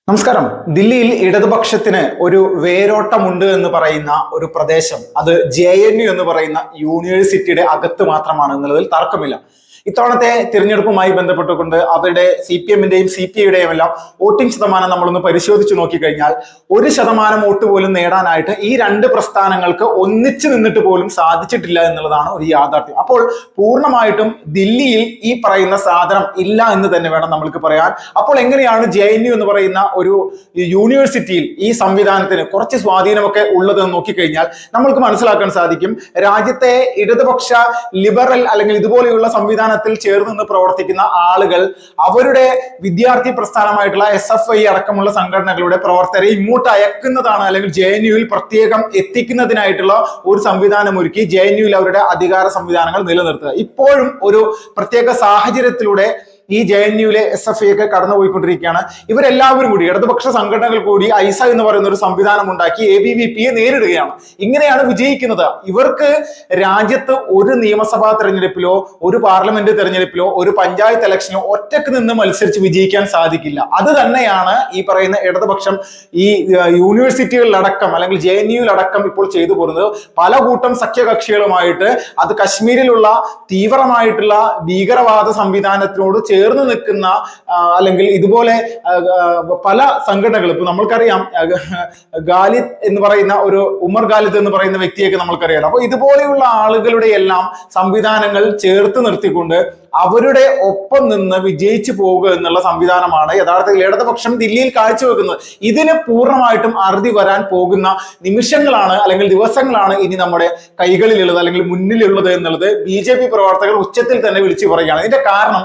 നമസ്കാരം. ദില്ലിയിൽ ഇടതുപക്ഷത്തിന് ഒരു വേരോട്ടമുണ്ട് എന്ന് പറയുന്ന ഒരു പ്രദേശം അത് JNU എന്ന് പറയുന്ന യൂണിവേഴ്സിറ്റിയുടെ അകത്ത് മാത്രമാണ് എന്നുള്ളതിൽ തർക്കമില്ല. ഇത്തവണത്തെ തിരഞ്ഞെടുപ്പുമായി ബന്ധപ്പെട്ടുകൊണ്ട് അവരുടെ CPM-ന്റെയും CPI-യുടെയും എല്ലാം വോട്ടിംഗ് ശതമാനം നമ്മളൊന്ന് പരിശോധിച്ച് നോക്കിക്കഴിഞ്ഞാൽ 1% വോട്ട് പോലും നേടാനായിട്ട് ഈ രണ്ട് പ്രസ്ഥാനങ്ങൾക്ക് ഒന്നിച്ചു നിന്നിട്ട് പോലും സാധിച്ചിട്ടില്ല എന്നുള്ളതാണ് ഒരു യാഥാർത്ഥ്യം. അപ്പോൾ പൂർണ്ണമായിട്ടും ദില്ലിയിൽ ഈ പറയുന്ന സാധനം ഇല്ല എന്ന് തന്നെ വേണം നമ്മൾക്ക് പറയാൻ. അപ്പോൾ എങ്ങനെയാണ് JNU എന്ന് പറയുന്ന ഒരു യൂണിവേഴ്സിറ്റിയിൽ ഈ സംവിധാനത്തിന് കുറച്ച് സ്വാധീനമൊക്കെ ഉള്ളതെന്ന് നോക്കിക്കഴിഞ്ഞാൽ നമ്മൾക്ക് മനസ്സിലാക്കാൻ സാധിക്കും. രാജ്യത്തെ ഇടതുപക്ഷ ലിബറൽ അല്ലെങ്കിൽ ഇതുപോലെയുള്ള സംവിധാനത്തിൽ ചേർന്ന് നിന്ന് പ്രവർത്തിക്കുന്ന ആളുകൾ അവരുടെ വിദ്യാർത്ഥി പ്രസ്ഥാനമായിട്ടുള്ള SFI അടക്കമുള്ള സംഘടനകളുടെ പ്രവർത്തകരെ ഇങ്ങോട്ട് അയക്കുന്നതാണ്, അല്ലെങ്കിൽ JNU-ൽ പ്രത്യേകം എത്തിക്കുന്നതിനായിട്ടുള്ള ഒരു സംവിധാനം ഒരുക്കി JNU-ൽ അവരുടെ അധികാര സംവിധാനങ്ങൾ നിലനിർത്തുക. ഇപ്പോഴും ഒരു പ്രത്യേക സാഹചര്യത്തിലൂടെ ഈ JNU-ലെ SFI ഒക്കെ കടന്നുപോയിക്കൊണ്ടിരിക്കുകയാണ്. ഇവരെല്ലാവരും കൂടി ഇടതുപക്ഷ സംഘടനകൾ കൂടി ഐസ എന്ന് പറയുന്ന ഒരു സംവിധാനം ഉണ്ടാക്കി ABVP-യെ നേരിടുകയാണ്. ഇങ്ങനെയാണ് വിജയിക്കുന്നത്. ഇവർക്ക് രാജ്യത്ത് ഒരു നിയമസഭാ തെരഞ്ഞെടുപ്പിലോ ഒരു പാർലമെന്റ് തെരഞ്ഞെടുപ്പിലോ ഒരു പഞ്ചായത്ത് ഇലക്ഷനോ ഒറ്റക്ക് നിന്ന് മത്സരിച്ച് വിജയിക്കാൻ സാധിക്കില്ല. അത് തന്നെയാണ് ഈ പറയുന്ന ഇടതുപക്ഷം ഈ യൂണിവേഴ്സിറ്റികളിലടക്കം അല്ലെങ്കിൽ JNU-ലടക്കം ഇപ്പോൾ ചെയ്തു പോരുന്നത്. പല കൂട്ടം സഖ്യകക്ഷികളുമായിട്ട് അത് കശ്മീരിലുള്ള തീവ്രമായിട്ടുള്ള ഭീകരവാദ സംവിധാനത്തിനോട് ചേർന്ന് നിൽക്കുന്ന അല്ലെങ്കിൽ ഇതുപോലെ പല സംഘടനകൾ, ഇപ്പൊ നമ്മൾക്കറിയാം ഖാലിദ് എന്ന് പറയുന്ന ഒരു ഉമർ ഖാലിദ് എന്ന് പറയുന്ന വ്യക്തിയൊക്കെ നമ്മൾക്കറിയാം. അപ്പൊ ഇതുപോലെയുള്ള ആളുകളുടെ എല്ലാം സംവിധാനങ്ങൾ ചേർത്ത് നിർത്തിക്കൊണ്ട് അവരുടെ ഒപ്പം നിന്ന് വിജയിച്ചു പോവുക എന്നുള്ള സംവിധാനമാണ് യഥാർത്ഥത്തിൽ ഇടതുപക്ഷം ദില്ലിയിൽ കാഴ്ചവെക്കുന്നത്. ഇതിന് പൂർണ്ണമായിട്ടും അറുതി വരാൻ പോകുന്ന നിമിഷങ്ങളാണ് അല്ലെങ്കിൽ ദിവസങ്ങളാണ് ഇനി നമ്മുടെ കൈകളിലുള്ളത് അല്ലെങ്കിൽ മുന്നിലുള്ളത് എന്നുള്ളത് BJP പ്രവർത്തകർ ഉച്ചത്തിൽ തന്നെ വിളിച്ചു പറയുകയാണ്. ഇതിന്റെ കാരണം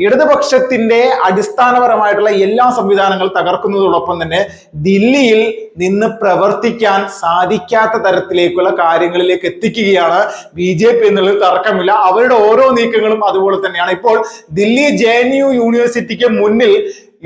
ഇടതുപക്ഷത്തിന്റെ അടിസ്ഥാനപരമായിട്ടുള്ള എല്ലാ സംവിധാനങ്ങളും തകർക്കുന്നതോടൊപ്പം തന്നെ ദില്ലിയിൽ നിന്ന് പ്രവർത്തിക്കാൻ സാധിക്കാത്ത തരത്തിലേക്കുള്ള കാര്യങ്ങളിലേക്ക് എത്തിക്കുകയാണ് BJP എന്നുള്ളത് തർക്കമില്ല. അവരുടെ ഓരോ നീക്കങ്ങളും അതുപോലെ തന്നെയാണ്. ഇപ്പോൾ ദില്ലി JNU യൂണിവേഴ്സിറ്റിക്ക് മുന്നിൽ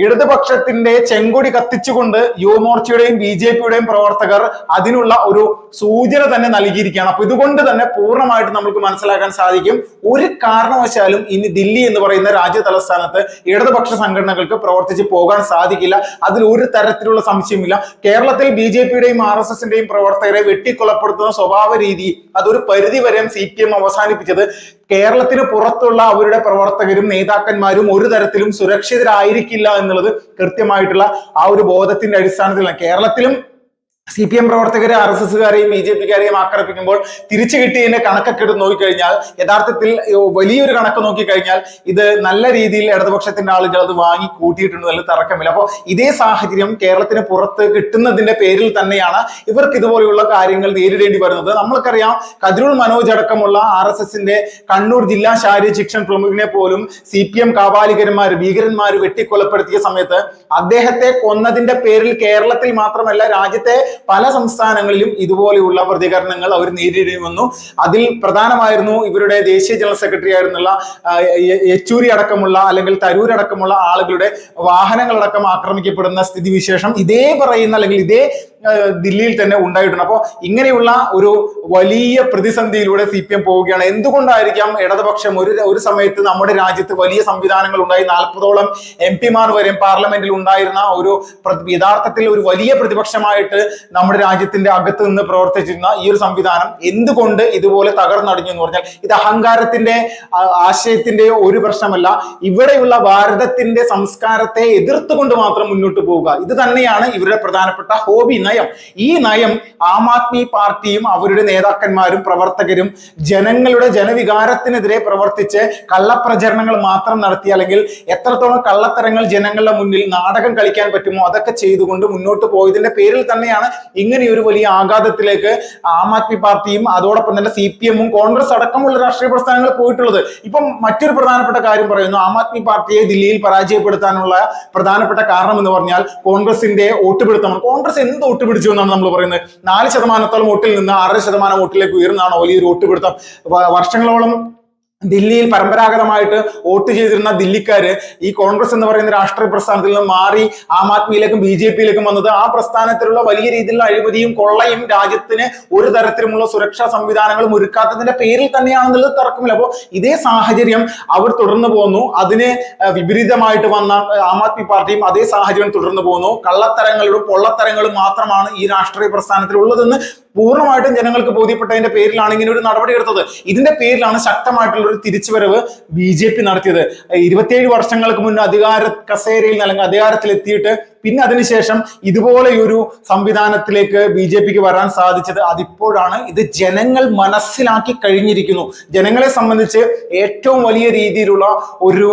ഇടതുപക്ഷത്തിന്റെ ചെങ്കൊടി കത്തിച്ചുകൊണ്ട് യുവമോർച്ചയുടെയും BJP-യുടെയും പ്രവർത്തകർ അതിനുള്ള ഒരു സൂചന തന്നെ നൽകിയിരിക്കുകയാണ്. അപ്പൊ ഇതുകൊണ്ട് തന്നെ പൂർണ്ണമായിട്ട് നമുക്ക് മനസ്സിലാക്കാൻ സാധിക്കും ഒരു കാരണവശാലും ഇനി ദില്ലി എന്ന് പറയുന്ന രാജ്യ തലസ്ഥാനത്ത് ഇടതുപക്ഷ സംഘടനകൾക്ക് പ്രവർത്തിച്ച് പോകാൻ സാധിക്കില്ല. അതിൽ ഒരു തരത്തിലുള്ള സംശയമില്ല. കേരളത്തിൽ BJP-യുടെയും RSS-ന്റെയും പ്രവർത്തകരെ വെട്ടിക്കൊലപ്പെടുത്തുന്ന സ്വഭാവ രീതി അതൊരു പരിധി വരെ CPM അവസാനിപ്പിച്ചത് കേരളത്തിന് പുറത്തുള്ള അവരുടെ പ്രവർത്തകരും നേതാക്കന്മാരും ഒരു തരത്തിലും സുരക്ഷിതരായിരിക്കില്ല എന്നുള്ളത് കൃത്യമായിട്ടുള്ള ആ ഒരു ബോധത്തിന്റെ അടിസ്ഥാനത്തിലാണ്. കേരളത്തിലും CPM പ്രവർത്തകരെ RSS-കാരെയും BJP-കാരെയും ആക്രമിക്കുമ്പോൾ തിരിച്ചു കിട്ടിയതിന്റെ കണക്കൊക്കെ എടുത്ത് നോക്കിക്കഴിഞ്ഞാൽ യഥാർത്ഥത്തിൽ വലിയൊരു കണക്ക് നോക്കിക്കഴിഞ്ഞാൽ ഇത് നല്ല രീതിയിൽ ഇടതുപക്ഷത്തിന്റെ ആളുകൾ അത് വാങ്ങി കൂട്ടിയിട്ടുണ്ടെന്നതിൽ തർക്കമില്ല. അപ്പോൾ ഇതേ സാഹചര്യം കേരളത്തിന് പുറത്ത് കിട്ടുന്നതിന്റെ പേരിൽ തന്നെയാണ് ഇവർക്ക് ഇതുപോലെയുള്ള കാര്യങ്ങൾ നേരിടേണ്ടി വരുന്നത്. നമ്മൾക്കറിയാം കതിരൂൾ മനോജ് അടക്കമുള്ള RSS-ന്റെ കണ്ണൂർ ജില്ലാ ശാരീരിക ശിക്ഷൺ പ്രമുഖനെ പോലും CPM കാപാലികന്മാർ ഭീകരന്മാർ വെട്ടിക്കൊലപ്പെടുത്തിയ സമയത്ത് അദ്ദേഹത്തെ കൊന്നതിന്റെ പേരിൽ കേരളത്തിൽ മാത്രമല്ല രാജ്യത്തെ പല സംസ്ഥാനങ്ങളിലും ഇതുപോലെയുള്ള പ്രതികരണങ്ങൾ അവർ നേരിടേണ്ടി വന്നു. അതിൽ പ്രധാനമായിരുന്നു ഇവരുടെ ദേശീയ ജനറൽ സെക്രട്ടറി ആയിരുന്നുള്ള യെച്ചൂരി അടക്കമുള്ള അല്ലെങ്കിൽ തരൂർ അടക്കമുള്ള ആളുകളുടെ വാഹനങ്ങളടക്കം ആക്രമിക്കപ്പെടുന്ന സ്ഥിതിവിശേഷം ഇതേ പറയുന്ന അല്ലെങ്കിൽ ഇതേ ദില്ലിയിൽ തന്നെ ഉണ്ടായിട്ടുണ്ട്. അപ്പോൾ ഇങ്ങനെയുള്ള ഒരു വലിയ പ്രതിസന്ധിയിലൂടെ CPM പോവുകയാണ്. എന്തുകൊണ്ടായിരിക്കാം ഇടതുപക്ഷം ഒരു സമയത്ത് നമ്മുടെ രാജ്യത്ത് വലിയ സംവിധാനങ്ങൾ ഉണ്ടായി 40ഓളം MP-മാർ വരെ പാർലമെന്റിൽ ഉണ്ടായിരുന്ന ഒരു യഥാർത്ഥത്തിൽ ഒരു വലിയ പ്രതിപക്ഷമായിട്ട് നമ്മുടെ രാജ്യത്തിന്റെ അകത്ത് നിന്ന് പ്രവർത്തിച്ചിരുന്ന ഈ ഒരു സംവിധാനം എന്തുകൊണ്ട് ഇതുപോലെ തകർന്നടിഞ്ഞു എന്ന് പറഞ്ഞാൽ ഇത് അഹങ്കാരത്തിന്റെ ആശയത്തിന്റെ ഒരു പ്രശ്നമല്ല. ഇവിടെയുള്ള ഭാരതത്തിന്റെ സംസ്കാരത്തെ എതിർത്തുകൊണ്ട് മാത്രം മുന്നോട്ട് പോവുക ഇത് തന്നെയാണ് ഇവരുടെ പ്രധാനപ്പെട്ട ഹോബി നയം. ഈ നയം ആം ആദ്മി പാർട്ടിയും അവരുടെ നേതാക്കന്മാരും പ്രവർത്തകരും ജനങ്ങളുടെ ജനവികാരത്തിനെതിരെ പ്രവർത്തിച്ച് കള്ളപ്രചരണങ്ങൾ മാത്രം നടത്തി അല്ലെങ്കിൽ എത്രത്തോളം കള്ളത്തരങ്ങൾ ജനങ്ങളുടെ മുന്നിൽ നാടകം കളിക്കാൻ പറ്റുമോ അതൊക്കെ ചെയ്തുകൊണ്ട് മുന്നോട്ട് പോയതിന്റെ പേരിൽ തന്നെയാണ് ഇങ്ങനെയൊരു വലിയ ആഘാതത്തിലേക്ക് ആം ആദ്മി പാർട്ടിയും അതോടൊപ്പം തന്നെ CPM-ഉം കോൺഗ്രസ് അടക്കമുള്ള രാഷ്ട്രീയ പ്രസ്ഥാനങ്ങൾ പോയിട്ടുള്ളത്. ഇപ്പം മറ്റൊരു പ്രധാനപ്പെട്ട കാര്യം പറയുന്നു, ആം ആദ്മി പാർട്ടിയെ ദില്ലിയിൽ പരാജയപ്പെടുത്താനുള്ള പ്രധാനപ്പെട്ട കാരണം എന്ന് പറഞ്ഞാൽ കോൺഗ്രസിന്റെ വോട്ട് പിടുത്തമാണ്. കോൺഗ്രസ് എന്ത് വോട്ട് പിടിച്ചു എന്നാണ് നമ്മൾ പറയുന്നത്? 4% വോട്ടിൽ നിന്ന് 6% വോട്ടിലേക്ക് ഉയർന്നാണോ വലിയൊരു വോട്ട് പിടുത്തം? വർഷങ്ങളോളം ദില്ലിയിൽ പരമ്പരാഗതമായിട്ട് വോട്ട് ചെയ്തിരുന്ന ദില്ലിക്കാര് ഈ കോൺഗ്രസ് എന്ന് പറയുന്ന രാഷ്ട്രീയ പ്രസ്ഥാനത്തിൽ നിന്ന് മാറി ആം ആദ്മിയിലേക്കും BJP-യിലേക്കും വന്നത് ആ പ്രസ്ഥാനത്തിലുള്ള വലിയ രീതിയിലുള്ള അഴിമതിയും കൊള്ളയും രാജ്യത്തിന് ഒരു തരത്തിലുമുള്ള സുരക്ഷാ സംവിധാനങ്ങളും ഒരുക്കാത്തതിന്റെ പേരിൽ തന്നെയാണെന്നുള്ളത് തർക്കമില്ല. അപ്പോൾ ഇതേ സാഹചര്യം അവർ തുടർന്നു പോകുന്നു. അതിന് വിപരീതമായിട്ട് വന്ന ആം ആദ്മി പാർട്ടിയും അതേ സാഹചര്യം തുടർന്നു പോകുന്നു. കള്ളത്തരങ്ങളും പൊള്ളത്തരങ്ങളും മാത്രമാണ് ഈ രാഷ്ട്രീയ പ്രസ്ഥാനത്തിൽ ഉള്ളതെന്ന് പൂർണ്ണമായിട്ടും ജനങ്ങൾക്ക് ബോധ്യപ്പെട്ടതിന്റെ പേരിലാണ് ഇങ്ങനെ ഒരു നടപടി എടുത്തത്. ഇതിന്റെ പേരിലാണ് ശക്തമായിട്ടുള്ള ഒരു തിരിച്ചുവരവ് BJP നടത്തിയത്. 27 വർഷങ്ങൾക്ക് മുന്നേ അധികാര കസേരയിൽ അല്ലെങ്കിൽ അധികാരത്തിലെത്തിയിട്ട് പിന്നെ അതിനുശേഷം ഇതുപോലെയൊരു സംവിധാനത്തിലേക്ക് BJP-ക്ക് വരാൻ സാധിച്ചത് അതിപ്പോഴാണ്. ഇത് ജനങ്ങൾ മനസ്സിലാക്കി കഴിഞ്ഞിരിക്കുന്നു. ജനങ്ങളെ സംബന്ധിച്ച് ഏറ്റവും വലിയ രീതിയിലുള്ള ഒരു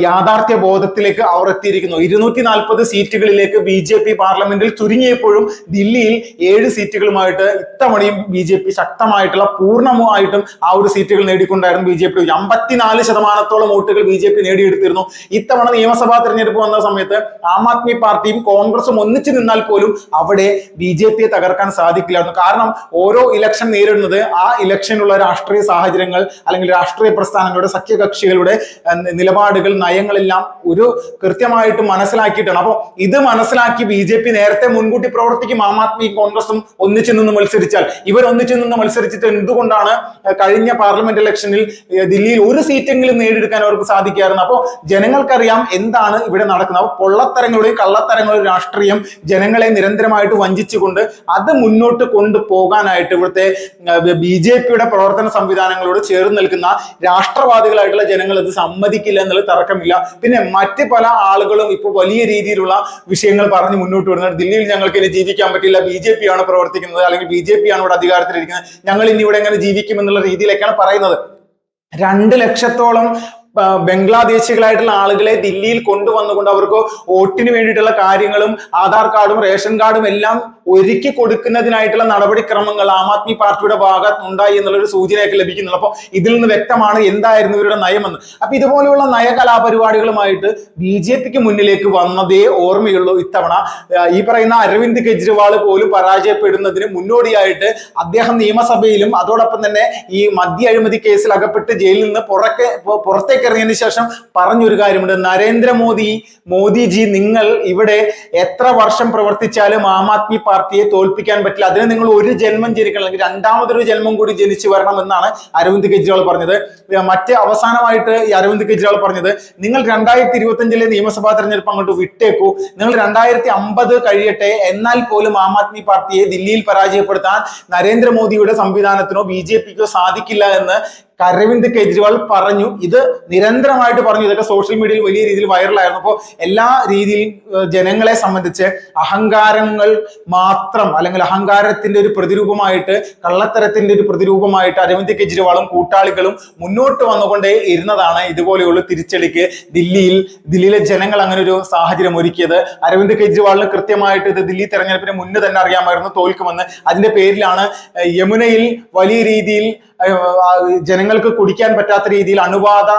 യാഥാർത്ഥ്യ ബോധത്തിലേക്ക് അവർ എത്തിയിരിക്കുന്നു. 240 സീറ്റുകളിലേക്ക് BJP പാർലമെന്റിൽ ചുരുങ്ങിയപ്പോഴും ദില്ലിയിൽ 7 സീറ്റുകളുമായിട്ട് ഇത്തവണയും BJP ശക്തമായിട്ടുള്ള പൂർണ്ണമായിട്ടും ആ ഒരു സീറ്റുകൾ നേടിക്കൊണ്ടായിരുന്നു BJP. 54% വോട്ടുകൾ BJP നേടിയെടുത്തിരുന്നു. ഇത്തവണ നിയമസഭാ തെരഞ്ഞെടുപ്പ് വന്ന സമയത്ത് ആം ആദ്മി പാർട്ടിയും കോൺഗ്രസും ഒന്നിച്ചു നിന്നാൽ പോലും അവിടെ BJP-യെ തകർക്കാൻ സാധിക്കില്ലായിരുന്നു. കാരണം ഓരോ ഇലക്ഷൻ നേരിടുന്നത് ആ ഇലക്ഷനുള്ള രാഷ്ട്രീയ സാഹചര്യങ്ങൾ അല്ലെങ്കിൽ രാഷ്ട്രീയ പ്രസ്ഥാനങ്ങളുടെ സഖ്യകക്ഷികളുടെ നിലപാടുകൾ നയങ്ങളെല്ലാം ഒരു കൃത്യമായിട്ട് മനസ്സിലാക്കിയിട്ടാണ്. അപ്പോൾ ഇത് മനസ്സിലാക്കി BJP നേരത്തെ മുൻകൂട്ടി പ്രവർത്തിക്കും. ആം ആദ്മിയും കോൺഗ്രസും ഒന്നിച്ചു നിന്ന് മത്സരിച്ചാൽ ഇവർ ഒന്നിച്ചു നിന്ന് മത്സരിച്ചിട്ട് എന്തുകൊണ്ടാണ് കഴിഞ്ഞ പാർലമെന്റ് ഇലക്ഷനിൽ ദില്ലിയിൽ ഒരു സീറ്റെങ്കിലും നേടിയെടുക്കാൻ അവർക്ക് സാധിക്കാറുണ്ട്. അപ്പോൾ ജനങ്ങൾക്കറിയാം എന്താണ് ഇവിടെ നടക്കുന്നത്. അപ്പോൾ പൊള്ളത്തരങ്ങളുടെയും കള്ളത്തരങ്ങളുടെയും രാഷ്ട്രീയം ജനങ്ങളെ നിരന്തരമായിട്ട് വഞ്ചിച്ചുകൊണ്ട് അത് മുന്നോട്ട് കൊണ്ടുപോകാനായിട്ട് ഇവിടുത്തെ BJP-യുടെ പ്രവർത്തന സംവിധാനങ്ങളോട് ചേർന്ന് നിൽക്കുന്ന രാഷ്ട്രവാദികളായിട്ടുള്ള ജനങ്ങൾ അത് സമ്മതിക്കില്ല എന്നുള്ളത് തർക്കമില്ല. പിന്നെ മറ്റ് പല ആളുകളും ഇപ്പോൾ വലിയ രീതിയിലുള്ള വിഷയങ്ങൾ പറഞ്ഞ് മുന്നോട്ട് വരുന്നത്. ദില്ലിയിൽ ഞങ്ങൾക്ക് ഇനി ജീവിക്കാൻ പറ്റില്ല, BJP-ആണ് പ്രവർത്തിക്കുന്നത്, അല്ലെങ്കിൽ BJP-ആണ് ഇവിടെ അധികാരത്തിലിരിക്കുന്നത്, ഞങ്ങൾ ഇനി ഇവിടെ എങ്ങനെ ജീവിക്കും എന്നുള്ള രീതിയിലേക്കാണ് പറയുന്നത്. 2 ലക്ഷത്തോളം ബംഗ്ലാദേശികളായിട്ടുള്ള ആളുകളെ ദില്ലിയിൽ കൊണ്ടുവന്നുകൊണ്ട് അവർക്ക് വോട്ടിന് വേണ്ടിയിട്ടുള്ള കാര്യങ്ങളും ആധാർ കാർഡും റേഷൻ കാർഡും എല്ലാം ഒരുക്കി കൊടുക്കുന്നതിനായിട്ടുള്ള നടപടിക്രമങ്ങൾ ആം ആദ്മി പാർട്ടിയുടെ ഭാഗത്ത് ഉണ്ടായി എന്നുള്ളൊരു സൂചനയൊക്കെ ലഭിക്കുന്നുള്ളൂ. അപ്പോൾ ഇതിൽ നിന്ന് വ്യക്തമാണ് എന്തായിരുന്നു ഇവരുടെ നയമെന്ന്. അപ്പൊ ഇതുപോലെയുള്ള നയകലാപരിപാടികളുമായിട്ട് BJP-ക്ക് മുന്നിലേക്ക് വന്നതേ ഓർമ്മയുള്ളൂ. ഇത്തവണ ഈ പറയുന്ന അരവിന്ദ് കെജ്രിവാൾ പോലും പരാജയപ്പെടുന്നതിന് മുന്നോടിയായിട്ട് അദ്ദേഹം നിയമസഭയിലും അതോടൊപ്പം തന്നെ ഈ മദ്യ അഴിമതി കേസിൽ അകപ്പെട്ട് ജയിലിൽ നിന്ന് പുറത്തേക്ക് ഇറങ്ങിയതിനു ശേഷം പറഞ്ഞൊരു കാര്യമുണ്ട്. മോദിജി, നിങ്ങൾ ഇവിടെ എത്ര വർഷം പ്രവർത്തിച്ചാലും ആം ആദ്മി പാർട്ടിയെ തോൽപ്പിക്കാൻ പറ്റില്ല. അതിന് നിങ്ങൾ ഒരു ജന്മം ജനിക്കണം, അല്ലെങ്കിൽ രണ്ടാമതൊരു ജന്മം കൂടി ജനിച്ചു വരണം എന്നാണ് അരവിന്ദ് കെജ്രിവാൾ പറഞ്ഞത്. അവസാനമായിട്ട് ഈ അരവിന്ദ് കെജ്രിവാൾ പറഞ്ഞത്, നിങ്ങൾ 2025 നിയമസഭാ തെരഞ്ഞെടുപ്പ് അങ്ങോട്ട് വിട്ടേക്കൂ, നിങ്ങൾ 2050 കഴിയട്ടെ, എന്നാൽ പോലും ആം ആദ്മി പാർട്ടിയെ ദില്ലിയിൽ പരാജയപ്പെടുത്താൻ നരേന്ദ്രമോദിയുടെ സംവിധാനത്തിനോ BJP-ക്കോ സാധിക്കില്ല എന്ന് അരവിന്ദ് കെജ്രിവാൾ പറഞ്ഞു. ഇത് നിരന്തരമായിട്ട് പറഞ്ഞു. ഇതൊക്കെ സോഷ്യൽ മീഡിയയിൽ വലിയ രീതിയിൽ വൈറലായിരുന്നു. അപ്പോൾ എല്ലാ രീതിയിലും ജനങ്ങളെ സംബന്ധിച്ച് അഹങ്കാരങ്ങൾ മാത്രം, അല്ലെങ്കിൽ അഹങ്കാരത്തിന്റെ ഒരു പ്രതിരൂപമായിട്ട്, കള്ളത്തരത്തിന്റെ ഒരു പ്രതിരൂപമായിട്ട് അരവിന്ദ് കെജ്രിവാളും കൂട്ടാളികളും മുന്നോട്ട് വന്നുകൊണ്ടേ ഇരുന്നതാണ് ഇതുപോലെയുള്ള തിരിച്ചടിക്ക് ദില്ലിയിലെ ജനങ്ങൾ അങ്ങനെ ഒരു സാഹചര്യം ഒരുക്കിയത്. അരവിന്ദ് കെജ്രിവാളിന് കൃത്യമായിട്ട് ഇത് ദില്ലി തെരഞ്ഞെടുപ്പിന് മുന്നേ തന്നെ അറിയാമായിരുന്നു തോൽക്കുമെന്ന്. അതിന്റെ പേരിലാണ് യമുനയിൽ വലിയ രീതിയിൽ ജനങ്ങൾക്ക് കുടിക്കാൻ പറ്റാത്ത രീതിയിൽ അണുബാധ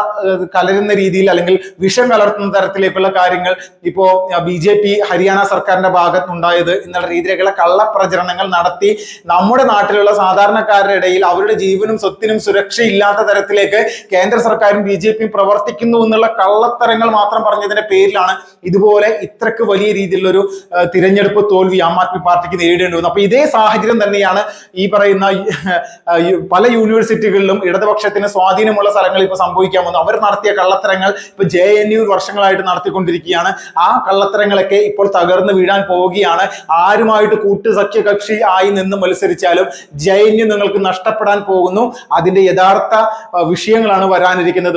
കലരുന്ന രീതിയിൽ അല്ലെങ്കിൽ വിഷം കലർത്തുന്ന തരത്തിലേക്കുള്ള കാര്യങ്ങൾ ഇപ്പോ BJP ഹരിയാന സർക്കാരിന്റെ ഭാഗത്തുണ്ടായത് എന്നുള്ള രീതിയിലേക്കുള്ള കള്ളപ്രചരണങ്ങൾ നടത്തി നമ്മുടെ നാട്ടിലുള്ള സാധാരണക്കാരുടെ ഇടയിൽ അവരുടെ ജീവനും സ്വത്തിനും സുരക്ഷയില്ലാത്ത തരത്തിലേക്ക് കേന്ദ്ര സർക്കാരും BJP-യും പ്രവർത്തിക്കുന്നു എന്നുള്ള കള്ളത്തരങ്ങൾ മാത്രം പറഞ്ഞതിന്റെ പേരിലാണ് ഇതുപോലെ ഇത്രക്ക് വലിയ രീതിയിലുള്ളൊരു തിരഞ്ഞെടുപ്പ് തോൽവി ആം ആദ്മി പാർട്ടിക്ക് നേരിടേണ്ടി വന്നു. അപ്പൊ ഇതേ സാഹചര്യം തന്നെയാണ് ഈ പറയുന്ന പല യൂണിവേഴ്സിറ്റികളിലും ഇടതുപക്ഷത്തിന് സ്വാധീനമുള്ള സ്ഥലങ്ങളിൽ ഇപ്പൊ സംഭവിക്കാൻ വന്നു. അവർ നടത്തിയ കള്ളത്തരങ്ങൾ ഇപ്പൊ JNU വർഷങ്ങളായിട്ട് നടത്തിക്കൊണ്ടിരിക്കുകയാണ്. ആ കള്ളത്തരങ്ങളൊക്കെ ഇപ്പോൾ തകർന്നു വീഴാൻ പോവുകയാണ്. ആരുമായിട്ട് സഖ്യകക്ഷി ആയി നിന്ന് മത്സരിച്ചാലും JNU നിങ്ങൾക്ക് നഷ്ടപ്പെടാൻ പോകുന്നു. അതിന്റെ യഥാർത്ഥ വിഷയങ്ങളാണ് വരാനിരിക്കുന്ന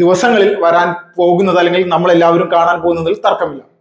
ദിവസങ്ങളിൽ വരാൻ പോകുന്നത്, അല്ലെങ്കിൽ നമ്മൾ എല്ലാവരും കാണാൻ പോകുന്നതിൽ തർക്കമില്ല.